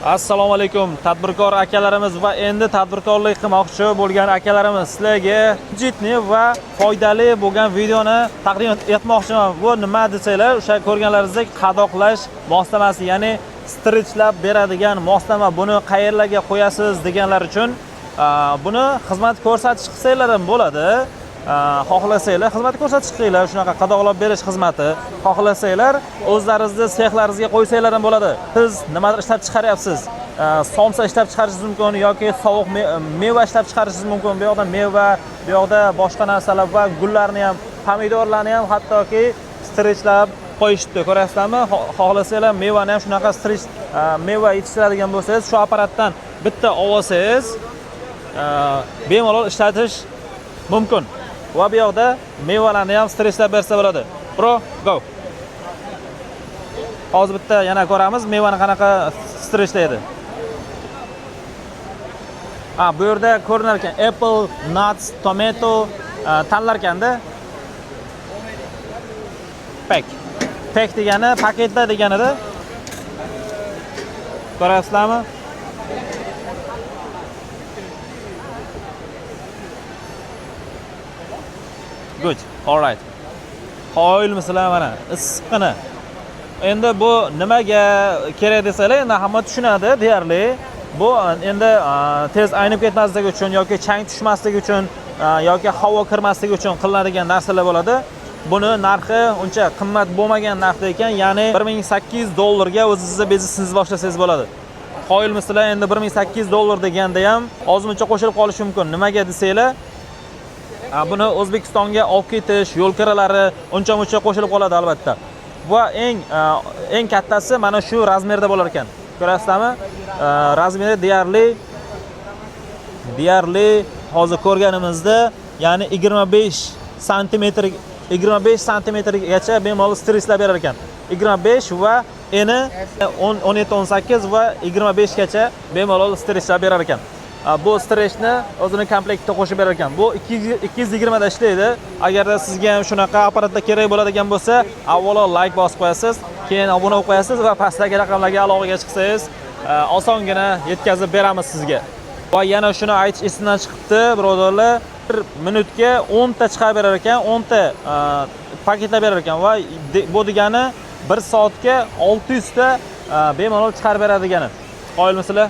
Assalomu alaykum tadbirkor akalarimiz va endi tadbirkorlik qilmoqchi bo'lgan akalarimiz, sizlarga jiddiy va foydali bo'lgan videoni taqdim etmoqchiman. Bu nima desanglar, o'sha ko'rganlaringizdek qadoqlash moslamasi, ya'ni strichlab beradigan moslama. Buni qayerlarga qo'yasiz deganlar uchun buni xizmat ko'rsatish qilsanglar ham bo'ladi. Xohlasanglar xizmat ko'rsatish qilinglar, shunaqa qadoqlab berish xizmati. Xohlasanglar o'zlaringizni sexlaringizga qo'ysanglar ham bo'ladi. Siz nimadir ishlab chiqaryapsiz, somsa ishlab chiqarishingiz mumkin yoki sovuq meva ishlab chiqarishingiz mumkin. Bu yoqda meva, bu yoqda boshqa narsalar va gullarni ham, pomidorlarni ham hattoki strichlab qo'yishdi. Ko'rasizlarmi? Xohlasanglar mevani ham shunaqa strich meva yetishtiradigan bo'lsangiz, shu apparatdan bitta olsangiz bemalol ishlatish mumkin. Va bu yoqda mevalarni ham strichlab bersa bo'ladi. Pro, go. Hozir bitta yana ko'ramiz, mevani qanaqa strichlaydi. Bu yerda ko'rinar ekan apple, nuts, tomato tanlar ekanda. Pack degani paketlar deganida. Ko'rasizlarmi? Good. All right. Qo'yilmisizlar mana issiqqina. Endi bu nimaga kerak desanglar, endi hamma tushunadi deyarli. Bu endi tez aynib ketmasligi uchun yoki chang tushmasligi uchun yoki havo kirmasligi uchun qilinadigan narsalar bo'ladi. Buni narxi uncha qimmat bo'lmagan narxda ekan, ya'ni $1800 ga o'zingizning biznesingizni boshlasangiz bo'ladi. Qo'yilmisizlar, endi $1800 deganda ham ozmuncha qo'shilib qolishi mumkin. Nimaga desanglar, buni O'zbekistonga olib ketish yo'l kiralari uncha-muncha qo'shilib qoladi albatta. Va eng kattasi mana shu razmerda bo'lar ekan. Ko'rasizlarmi? Razmeri deyarli hozir ko'rganimizda, ya'ni 25 santimetrgacha bemalol strichlab berar ekan. 25 va eni 17-18 va 25 gacha bemalol strichlab berar ekan. Bu strechni o'zini komplektda qo'shib berar ekan. Bu 220 da ishlaydi. Agarda sizga ham shunaqa apparatlar kerak bo'ladigan bo'lsa, avvalo like bosib qo'yasiz, keyin obuna bo'lib qo'yasiz va pastdagi raqamlarga aloqaga chiqsangiz, osongina yetkazib beramiz sizga. Va yana shuni aytish esimdan chiqibdi, birodarlar, 1 minutga 10 ta chiqarib berar ekan, 10 ta paketlar berar ekan va bu degani 1 soatga 600 ta bemalol chiqarib beradi degani. Qo'yilmisizlar?